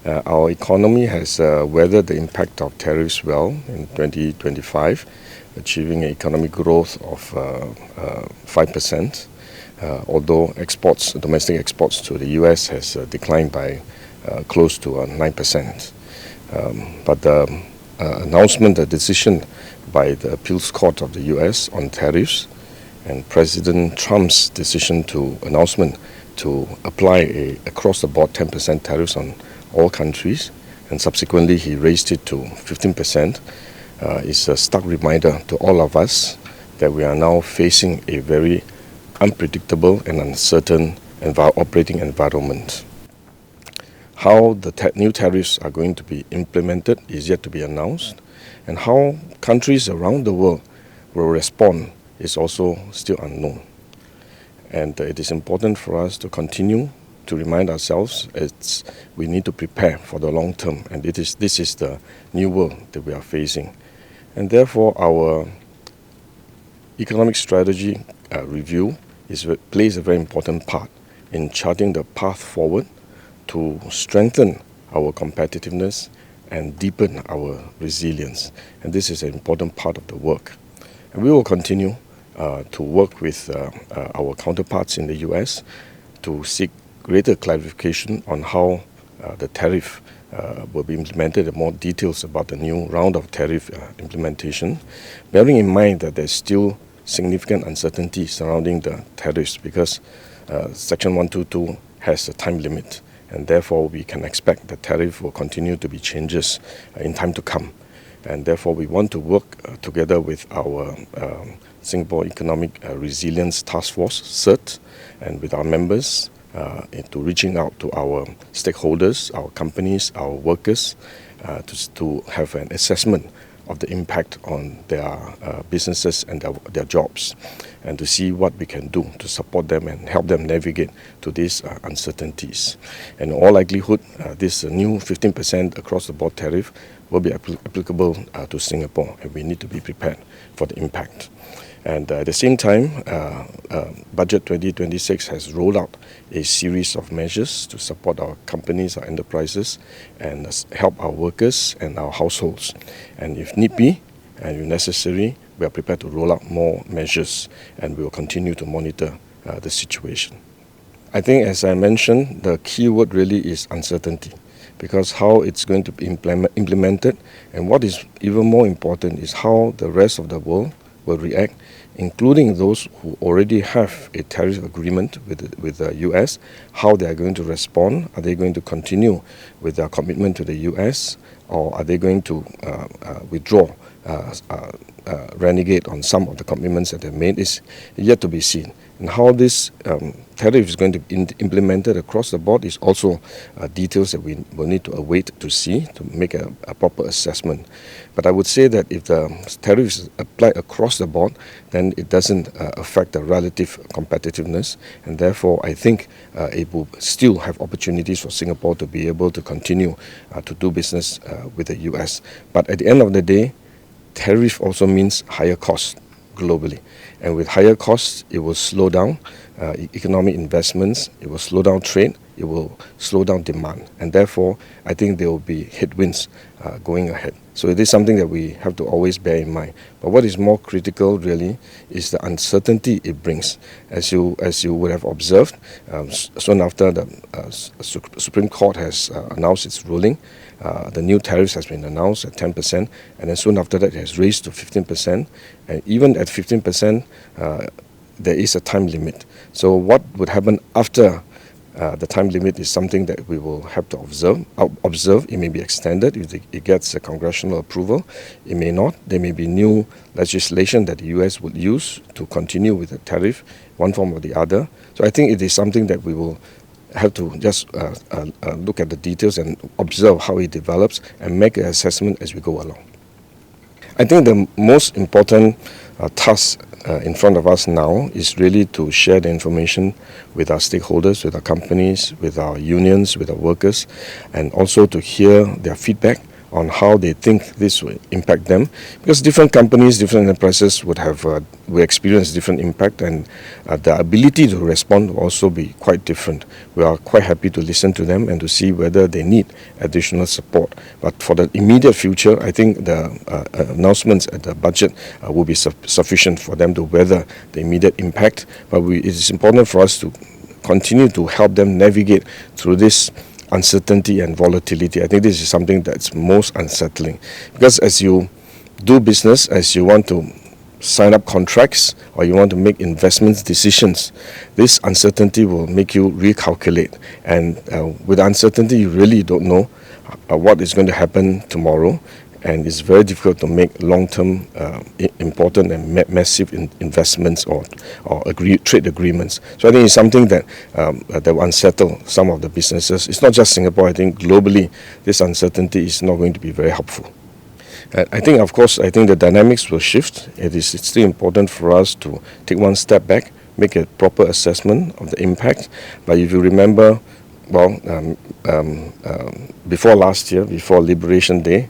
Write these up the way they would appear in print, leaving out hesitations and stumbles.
Our economy has weathered the impact of tariffs well in 2025, achieving an economic growth of 5%, although domestic exports to the US has declined by close to 9%. But the the decision by the appeals court of the US on tariffs and President Trump's announcement to apply across-the-board 10% tariffs on all countries, and subsequently he raised it to 15%, is a stark reminder to all of us that we are now facing a very unpredictable and uncertain operating environment. How the new tariffs are going to be implemented is yet to be announced, and how countries around the world will respond is also still unknown. And it is important for us to continue to remind ourselves we need to prepare for the long term, and this is the new world that we are facing. And therefore, our economic strategy review plays a very important part in charting the path forward to strengthen our competitiveness and deepen our resilience. And this is an important part of the work. And we will continue to work with our counterparts in the US to seek greater clarification on how the tariff will be implemented, and more details about the new round of tariff implementation, bearing in mind that there's still significant uncertainty surrounding the tariffs because Section 122 has a time limit, and therefore we can expect the tariff will continue to be changes in time to come. And therefore we want to work together with our Singapore Economic Resilience Task Force, CERT, and with our members into reaching out to our stakeholders, our companies, our workers, to have an assessment of the impact on their businesses and their jobs, and to see what we can do to support them and help them navigate to these uncertainties. And in all likelihood, this new 15% across-the-board tariff will be applicable to Singapore, and we need to be prepared for the impact. And at the same time, Budget 2026 has rolled out a series of measures to support our companies, our enterprises, and help our workers and our households. And if need be, and if necessary, we are prepared to roll out more measures, and we will continue to monitor the situation. I think, as I mentioned, the key word really is uncertainty, because how it's going to be implemented, and what is even more important is how the rest of the world will react, including those who already have a tariff agreement with the US, how they are going to respond. Are they going to continue with their commitment to the US, or are they going to withdraw, renegade on some of the commitments that they made, is yet to be seen. And how this tariff is going to be implemented across the board is also details that we will need to await to see to make a proper assessment. But I would say that if the tariff is applied across the board, then it doesn't affect the relative competitiveness, and therefore I think it will still have opportunities for Singapore to be able to continue to do business with the US. But at the end of the day, tariff also means higher costs globally. And with higher costs, it will slow down economic investments, it will slow down trade, it will slow down demand. And therefore, I think there will be headwinds going ahead. So it is something that we have to always bear in mind. But what is more critical really is the uncertainty it brings. As you would have observed, soon after the Supreme Court has announced its ruling, the new tariffs has been announced at 10%, and then soon after that it has raised to 15%. And even at 15%, there is a time limit. So what would happen after the time limit is something that we will have to observe. It may be extended if it gets a congressional approval. It may not. There may be new legislation that the US would use to continue with the tariff, one form or the other. So I think it is something that we will have to just look at the details and observe how it develops and make an assessment as we go along. I think the most important task in front of us now is really to share the information with our stakeholders, with our companies, with our unions, with our workers, and also to hear their feedback on how they think this will impact them, because different companies, different enterprises will experience different impact, and the ability to respond will also be quite different. We are quite happy to listen to them and to see whether they need additional support. But for the immediate future, I think the announcements at the budget will be sufficient for them to weather the immediate impact. But it is important for us to continue to help them navigate through this uncertainty and volatility. I think this is something that's most unsettling, because as you do business, as you want to sign up contracts or you want to make investment decisions, this uncertainty will make you recalculate, and with uncertainty you really don't know what is going to happen tomorrow, and it's very difficult to make long-term important and massive investments or trade agreements. So I think it's something that will unsettle some of the businesses. It's not just Singapore. I think globally this uncertainty is not going to be very helpful. I think, of course, the dynamics will shift. It's still important for us to take one step back, make a proper assessment of the impact. But if you remember, before last year, before Liberation Day,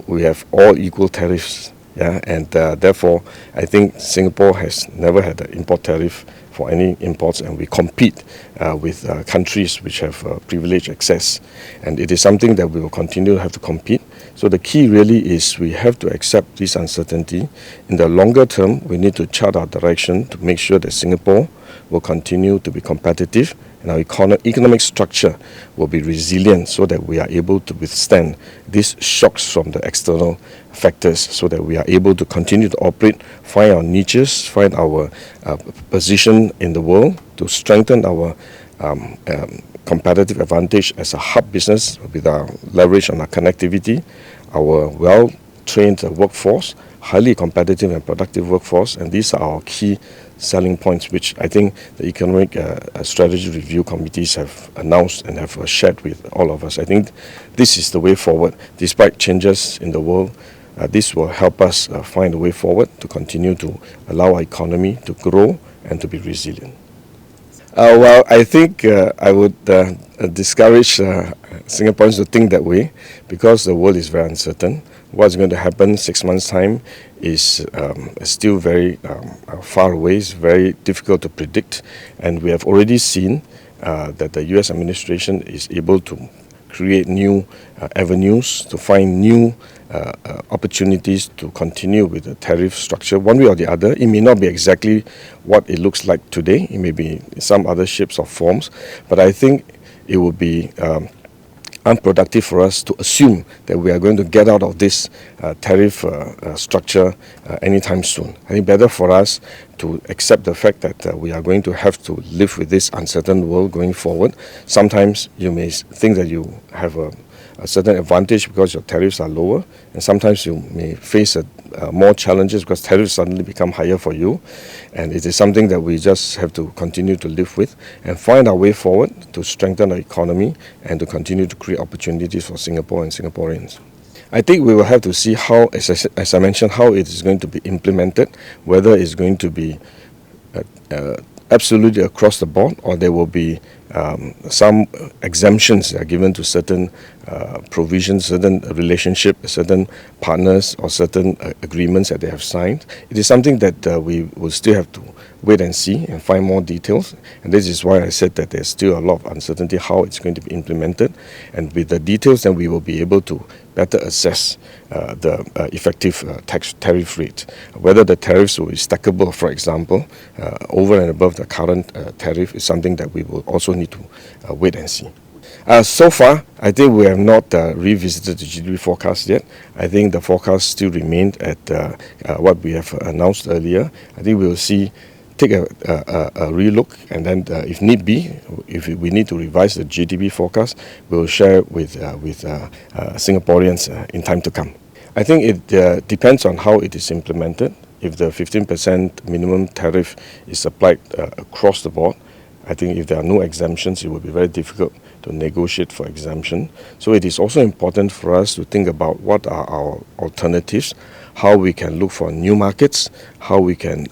we have all equal tariffs, and therefore I think Singapore has never had an import tariff for any imports, and we compete with countries which have privileged access, and it is something that we will continue to have to compete. So the key really is we have to accept this uncertainty. In the longer term, we need to chart our direction to make sure that Singapore will continue to be competitive, and our economic structure will be resilient, so that we are able to withstand these shocks from the external factors, so that we are able to continue to operate, find our niches, find our position in the world, to strengthen our competitive advantage as a hub business with our leverage on our connectivity, our well-trained workforce, highly competitive and productive workforce, and these are our key selling points, which I think the Economic Strategy Review Committees have announced and have shared with all of us. I think this is the way forward. Despite changes in the world, this will help us find a way forward to continue to allow our economy to grow and to be resilient. I think I would discourage Singaporeans to think that way, because the world is very uncertain. What's going to happen 6 months' time is still very far away. It's very difficult to predict, and we have already seen that the US administration is able to create new avenues, to find new opportunities to continue with the tariff structure one way or the other. It may not be exactly what it looks like today. It may be some other shapes or forms, but I think it would be unproductive for us to assume that we are going to get out of this tariff structure anytime soon. I think better for us to accept the fact that we are going to have to live with this uncertain world going forward. Sometimes you may think that you have a certain advantage because your tariffs are lower, and sometimes you may face more challenges because tariffs suddenly become higher for you, and it is something that we just have to continue to live with and find our way forward to strengthen our economy and to continue to create opportunities for Singapore and Singaporeans. I think we will have to see how, as I mentioned, how it is going to be implemented, whether it's going to be absolutely across the board, or there will be some exemptions that are given to certain provisions, certain relationships, certain partners, or certain agreements that they have signed. It is something that we will still have to wait and see and find more details. And this is why I said that there's still a lot of uncertainty how it's going to be implemented. And with the details, then we will be able to better assess the effective tariff rate. Whether the tariffs will be stackable, for example, over and above the current tariff is something that we will also need to wait and see. So far, I think we have not revisited the GDP forecast yet. I think the forecast still remained at what we have announced earlier. I think we will take a relook, and then if need be, if we need to revise the GDP forecast, we will share with Singaporeans in time to come. I think it depends on how it is implemented. If the 15% minimum tariff is applied across the board, I think if there are no exemptions, it will be very difficult to negotiate for exemption. So it is also important for us to think about what are our alternatives, how we can look for new markets, how we can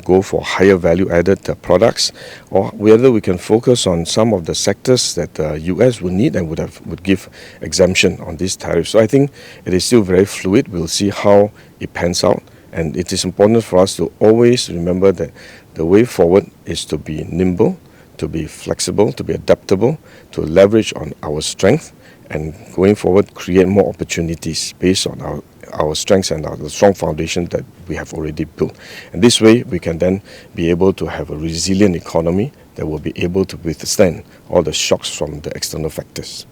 go for higher value-added products, or whether we can focus on some of the sectors that the US would need and would give exemption on these tariffs. So I think it is still very fluid. We'll see how it pans out, and it is important for us to always remember that the way forward is to be nimble, to be flexible, to be adaptable, to leverage on our strength, and going forward create more opportunities based on our strengths and the strong foundation that we have already built. And this way we can then be able to have a resilient economy that will be able to withstand all the shocks from the external factors.